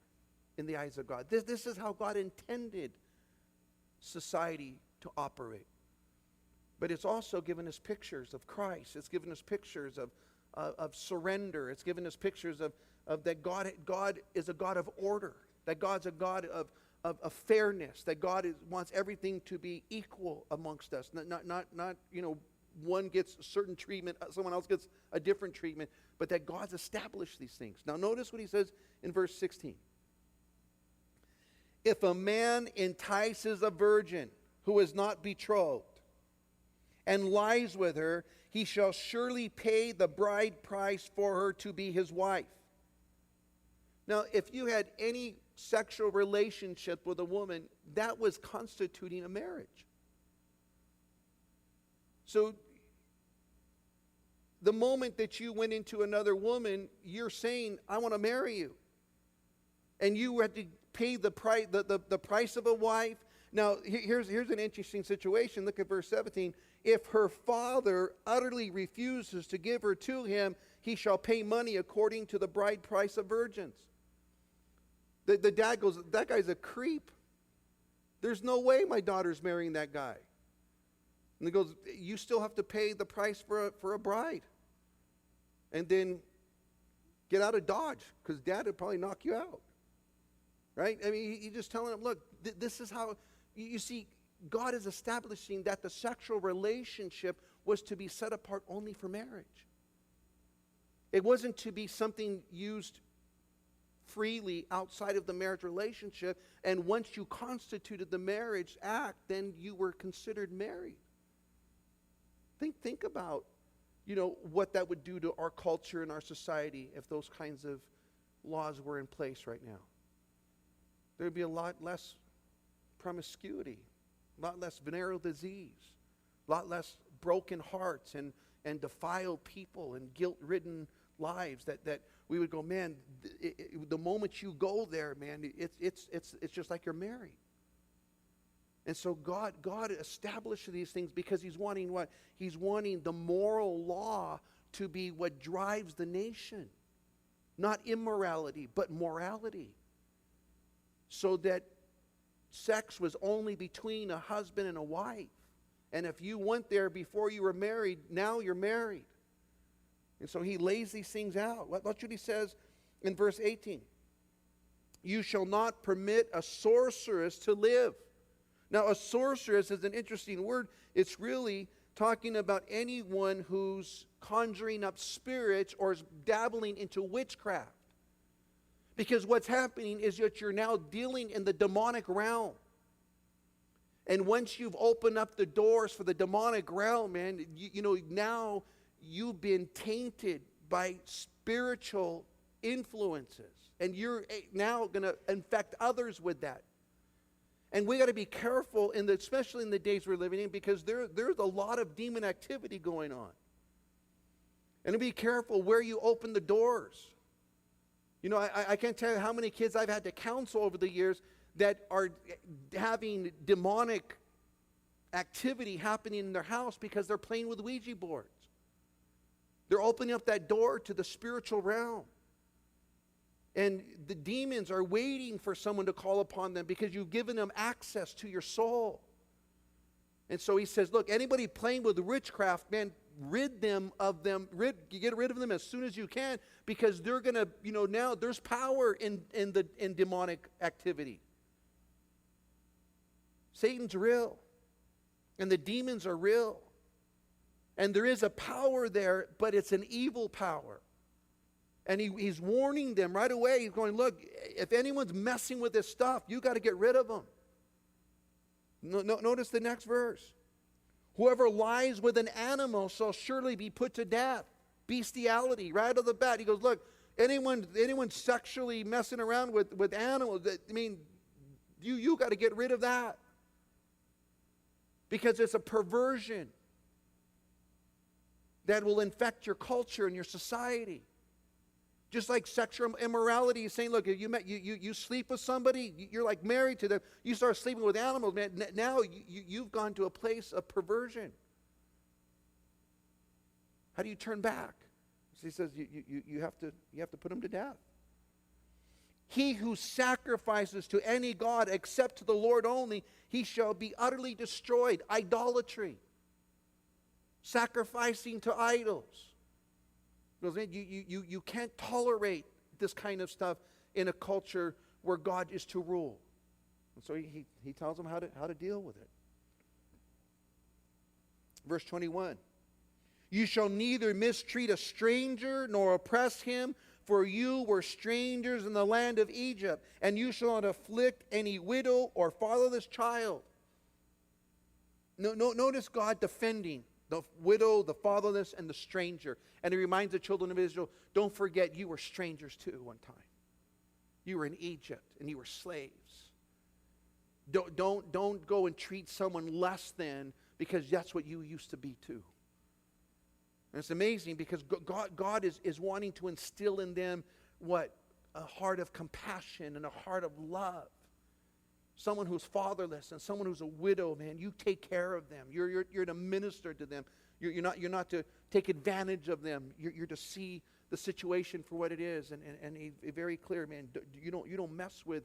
in the eyes of God. This is how God intended society to operate. But it's also given us pictures of Christ. It's given us pictures of surrender. It's given us pictures of that God is a God of order. That God's a God of fairness. That God wants everything to be equal amongst us. Not one gets a certain treatment, someone else gets a different treatment. But that God's established these things. Now notice what he says in verse 16. If a man entices a virgin who is not betrothed and lies with her, he shall surely pay the bride price for her to be his wife. Now, if you had any sexual relationship with a woman, that was constituting a marriage. So, the moment that you went into another woman, you're saying, I want to marry you. And you had to pay the price of a wife. Now, here's an interesting situation. Look at verse 17. If her father utterly refuses to give her to him, he shall pay money according to the bride price of virgins. The dad goes, that guy's a creep. There's no way my daughter's marrying that guy. And he goes, you still have to pay the price for a bride. And then get out of Dodge, because dad would probably knock you out. Right? I mean, he's just telling him, look, this is how, you see, God is establishing that the sexual relationship was to be set apart only for marriage. It wasn't to be something used freely outside of the marriage relationship, and once you constituted the marriage act, then you were considered married. Think about, what that would do to our culture and our society if those kinds of laws were in place right now. There would be a lot less promiscuity, a lot less venereal disease, a lot less broken hearts and defiled people and guilt-ridden lives that we would go, man, the moment you go there, man, it's just like you're married. And so God established these things because he's wanting what? He's wanting the moral law to be what drives the nation. Not immorality, but morality. So that sex was only between a husband and a wife. And if you went there before you were married, now you're married. And so he lays these things out. Watch what he says in verse 18. You shall not permit a sorceress to live. Now, a sorceress is an interesting word. It's really talking about anyone who's conjuring up spirits or is dabbling into witchcraft. Because what's happening is that you're now dealing in the demonic realm. And once you've opened up the doors for the demonic realm, man, now you've been tainted by spiritual influences. And you're now going to infect others with that. And we got to be careful, especially in the days we're living in, because there's a lot of demon activity going on. And be careful where you open the doors. I can't tell you how many kids I've had to counsel over the years that are having demonic activity happening in their house because they're playing with Ouija boards. They're opening up that door to the spiritual realm. And the demons are waiting for someone to call upon them because you've given them access to your soul. And so he says, look, anybody playing with witchcraft, man, get rid of them as soon as you can, because they're going to, now there's power in demonic activity. Satan's real. And the demons are real. And there is a power there, but it's an evil power. And he's warning them right away. He's going, look, if anyone's messing with this stuff, you got to get rid of them. Notice the next verse. Whoever lies with an animal shall surely be put to death. Bestiality, right off the bat. He goes, look, anyone sexually messing around with animals, you got to get rid of that. Because it's a perversion that will infect your culture and your society. Just like sexual immorality, he's saying, look, if you sleep with somebody, you're like married to them, you start sleeping with animals, man, now you've gone to a place of perversion. How do you turn back? So he says you have to put them to death. He who sacrifices to any god except to the Lord only, he shall be utterly destroyed. Idolatry. Sacrificing to idols. Because you can't tolerate this kind of stuff in a culture where God is to rule. And so he tells them how to deal with it. Verse 21. You shall neither mistreat a stranger nor oppress him, for you were strangers in the land of Egypt, and you shall not afflict any widow or fatherless child. Notice God defending the widow, the fatherless, and the stranger. And he reminds the children of Israel, don't forget you were strangers too one time. You were in Egypt and you were slaves. Don't go and treat someone less than because that's what you used to be too. And it's amazing because God is wanting to instill in them what? A heart of compassion and a heart of love. Someone who's fatherless and someone who's a widow, man, you take care of them. You're to minister to them. You're not to take advantage of them. You're to see the situation for what it is. And he's very clear, man. You don't mess with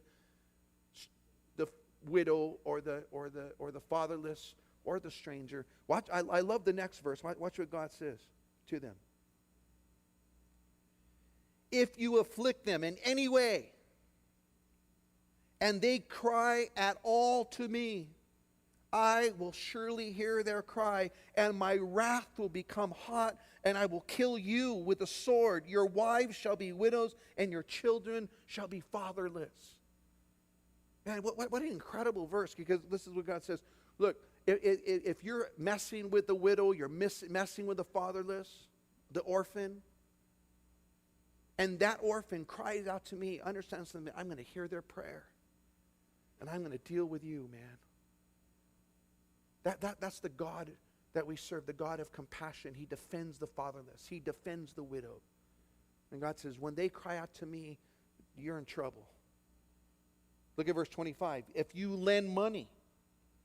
the widow or the fatherless or the stranger. Watch. I love the next verse. Watch what God says to them. If you afflict them in any way, and they cry at all to me, I will surely hear their cry, and my wrath will become hot, and I will kill you with the sword. Your wives shall be widows, and your children shall be fatherless. Man, what an incredible verse, because this is what God says. Look, if you're messing with the widow, you're messing with the fatherless, the orphan, and that orphan cries out to me, understand something, I'm going to hear their prayer. And I'm going to deal with you, man. That's the God that we serve, the God of compassion. He defends the fatherless. He defends the widow. And God says, when they cry out to me, you're in trouble. Look at verse 25. If you lend money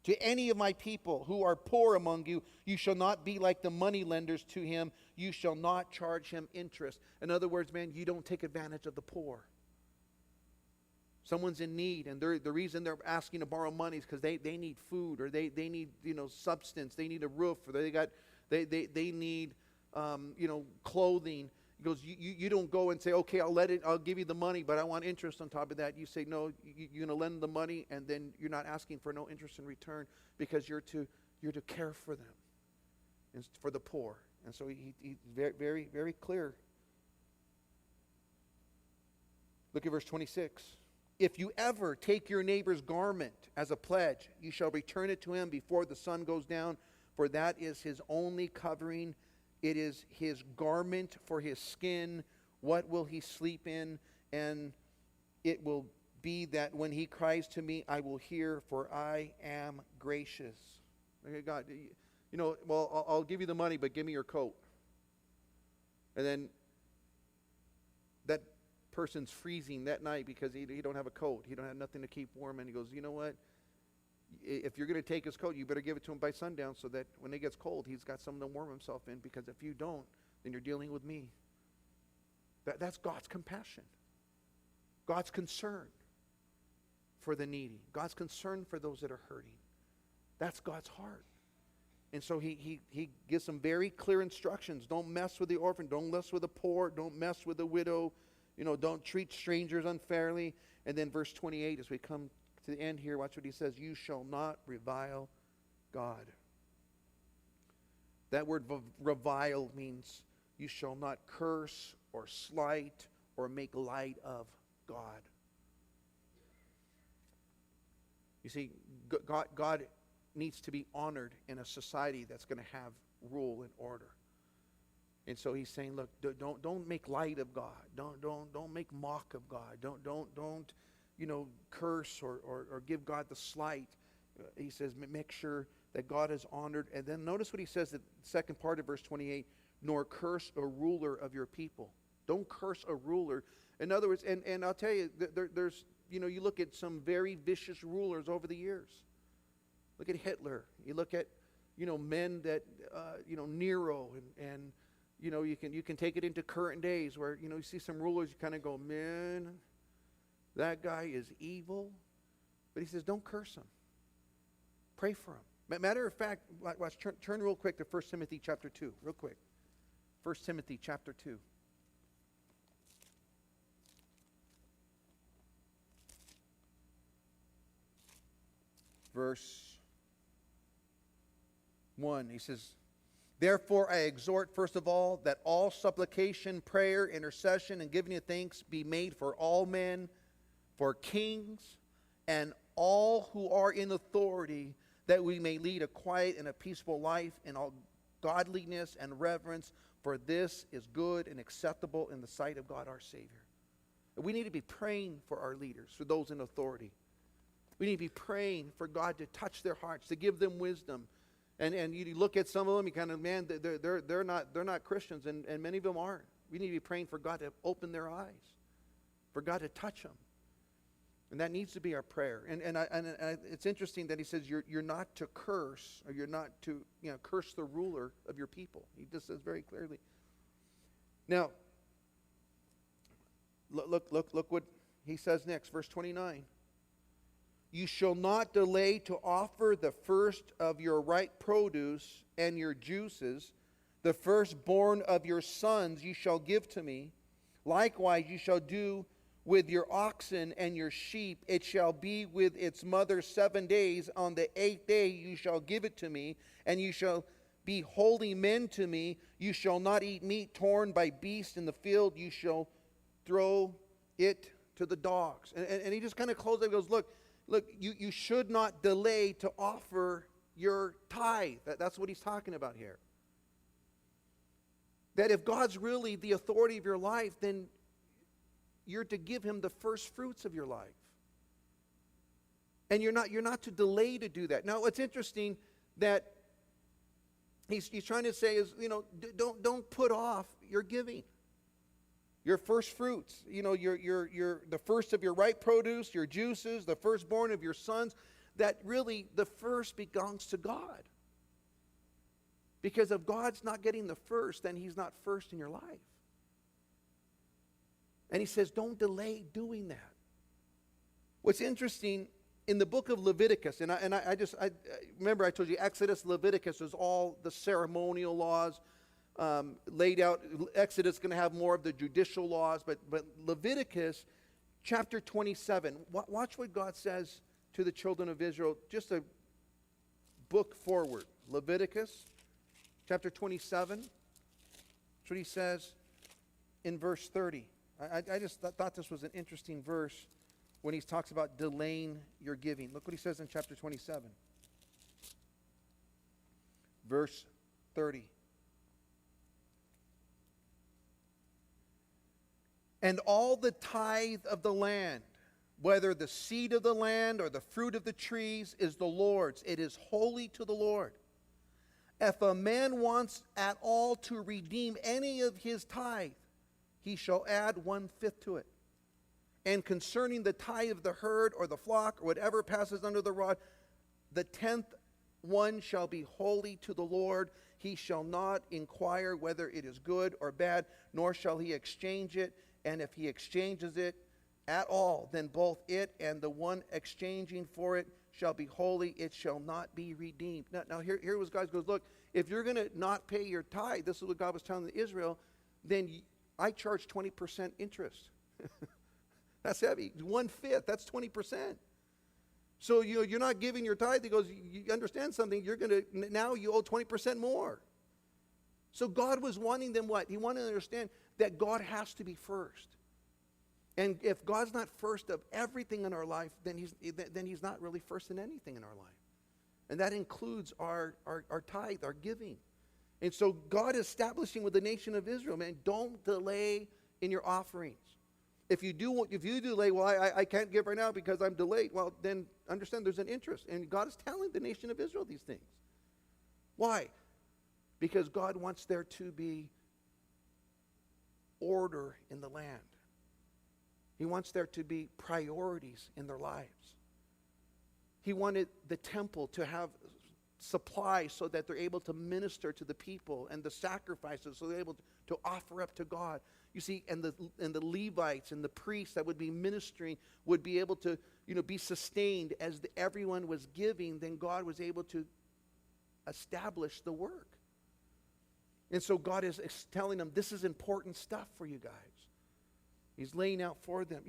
to any of my people who are poor among you, you shall not be like the money lenders to him. You shall not charge him interest. In other words, man, you don't take advantage of the poor. Someone's in need, and the reason they're asking to borrow money is because they need food, or they need substance, they need a roof, or they need clothing. He goes, you don't go and say, okay, I'll give you the money, but I want interest on top of that. You say, no, you're going to lend the money, and then you're not asking for no interest in return, because you're to care for them and for the poor. And so he's very, very, very clear. Look at verse 26. If you ever take your neighbor's garment as a pledge, you shall return it to him before the sun goes down, for that is his only covering. It is his garment for his skin. What will he sleep in? And it will be that when he cries to me, I will hear, for I am gracious. Okay, God, well, I'll give you the money, but give me your coat. And then that person's freezing that night because he don't have a coat. He don't have nothing to keep warm. And he goes, you know what? If you're going to take his coat, you better give it to him by sundown, so that when it gets cold, he's got something to warm himself in, because if you don't, then you're dealing with me. That's God's compassion. God's concern for the needy. God's concern for those that are hurting. That's God's heart. And so he gives some very clear instructions. Don't mess with the orphan. Don't mess with the poor. Don't mess with the widow. Don't treat strangers unfairly. And then verse 28, as we come to the end here, watch what he says. You shall not revile God. That word revile means you shall not curse or slight or make light of God. You see, God needs to be honored in a society that's going to have rule and order. And so he's saying, look, don't make light of God. Don't make mock of God. Don't curse or give God the slight. He says, make sure that God is honored. And then notice what he says, the second part of verse 28, nor curse a ruler of your people. Don't curse a ruler. In other words, and I'll tell you, there's, you look at some very vicious rulers over the years. Look at Hitler. You look at, men that, Nero, and you can take it into current days where, you see some rulers, you kind of go, man, that guy is evil. But he says, don't curse him. Pray for him. Matter of fact, watch, turn real quick to 1 Timothy chapter 2, real quick. 1 Timothy chapter 2. Verse 1, he says, therefore I exhort, first of all, that all supplication, prayer, intercession, and giving of thanks be made for all men, for kings, and all who are in authority, that we may lead a quiet and a peaceful life in all godliness and reverence, for this is good and acceptable in the sight of God our Savior. We need to be praying for our leaders, for those in authority. We need to be praying for God to touch their hearts, to give them wisdom. And you look at some of them, you kind of, man, they're not Christians, and many of them aren't. We need to be praying for God to open their eyes, for God to touch them. And that needs to be our prayer. And it's interesting that he says you're not to curse, or you're not to curse the ruler of your people. He just says very clearly. Now, look what he says next, verse 29. You shall not delay to offer the first of your ripe produce and your juices. The firstborn of your sons you shall give to me. Likewise you shall do with your oxen and your sheep. It shall be with its mother 7 days. On the 8th day you shall give it to me, and you shall be holy men to me. You shall not eat meat torn by beasts in the field. You shall throw it to the dogs. And he just kind of closes it and goes, look, you should not delay to offer your tithe. That's what he's talking about here. That if God's really the authority of your life, then you're to give him the first fruits of your life. And you're not to delay to do that. Now, it's interesting that he's trying to say is, don't put off your giving. Your first fruits, your the first of your ripe produce, your juices, the firstborn of your sons, that really the first belongs to God. Because if God's not getting the first, then he's not first in your life. And he says, don't delay doing that. What's interesting, in the book of Leviticus, and I remember I told you Exodus, Leviticus is all the ceremonial laws. laid out. Exodus is going to have more of the judicial laws, but Leviticus chapter 27, watch what God says to the children of Israel, just a book forward. Leviticus chapter 27, that's what he says in verse 30. I just thought this was an interesting verse when he talks about delaying your giving. Look what he says in chapter 27, verse 30. And all the tithe of the land, whether the seed of the land or the fruit of the trees, is the Lord's. It is holy to the Lord. If a man wants at all to redeem any of his tithe, he shall add 1/5 to it. And concerning the tithe of the herd or the flock or whatever passes under the rod, the 10th one shall be holy to the Lord. He shall not inquire whether it is good or bad, nor shall he exchange it. And if he exchanges it at all, then both it and the one exchanging for it shall be holy. It shall not be redeemed. Now here was God goes, look, if you're going to not pay your tithe, this is what God was telling Israel, then I charge 20% interest. That's heavy. 1/5, that's 20%. So you're not giving your tithe. He goes, you understand something, now you owe 20% more. So God was wanting them what? He wanted them to understand that God has to be first. And if God's not first of everything in our life, then he's not really first in anything in our life. And that includes our tithe, our giving. And so God is establishing with the nation of Israel, man, don't delay in your offerings. If you delay, well, I can't give right now because I'm delayed. Well, then understand there's an interest. And God is telling the nation of Israel these things. Why? Because God wants there to be order in the land. He wants there to be priorities in their lives. He wanted the temple to have supply so that they're able to minister to the people, and the sacrifices so they're able to offer up to God. You see, and the Levites and the priests that would be ministering would be able to, be sustained as everyone was giving. Then God was able to establish the work. And so God is telling them, this is important stuff for you guys. He's laying out for them.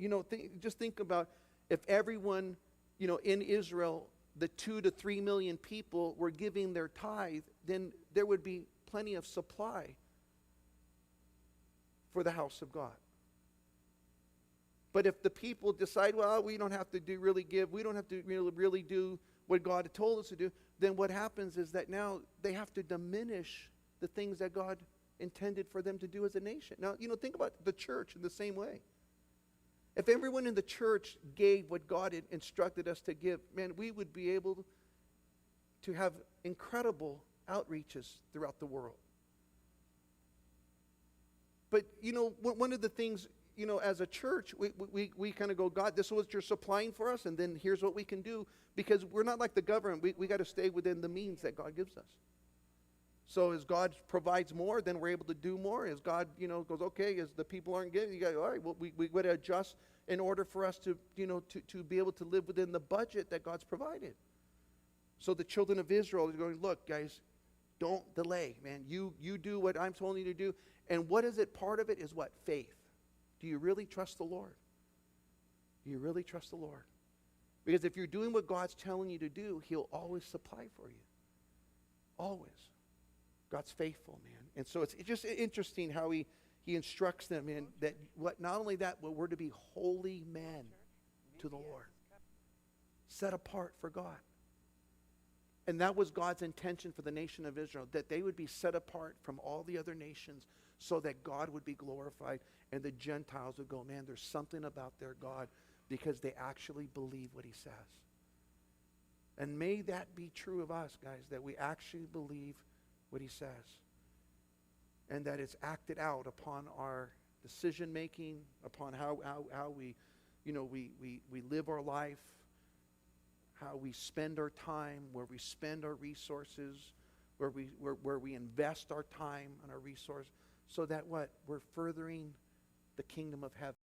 Just think about if everyone, in Israel, the 2 to 3 million people were giving their tithe, then there would be plenty of supply for the house of God. But if the people decide, well, we don't have to really give, we don't have to really do what God told us to do, then what happens is that now they have to diminish the things that God intended for them to do as a nation. Now, think about the church in the same way. If everyone in the church gave what God had instructed us to give, man, we would be able to have incredible outreaches throughout the world. But, one of the things, as a church, we kind of go, God, this is what you're supplying for us, and then here's what we can do. Because we're not like the government. We got to stay within the means that God gives us. So as God provides more, then we're able to do more. As God, goes, okay, as the people aren't giving, you go, all right, well, we got to adjust in order for us to, to be able to live within the budget that God's provided. So the children of Israel are going, look, guys, don't delay, man. You do what I'm telling you to do. And what is it? Part of it is what? Faith. Do you really trust the Lord? Do you really trust the Lord? Because if you're doing what God's telling you to do, He'll always supply for you. Always. God's faithful, man. And so it's just interesting how he instructs them in that not only that, but we're to be holy men to the Lord. Set apart for God. And that was God's intention for the nation of Israel, that they would be set apart from all the other nations so that God would be glorified and the Gentiles would go, man, there's something about their God because they actually believe what He says. And may that be true of us, guys, that we actually believe what He says, and that it's acted out upon our decision making, upon how we we live our life, how we spend our time, where we spend our resources, where we invest our time and our resource, so that we're furthering the kingdom of heaven.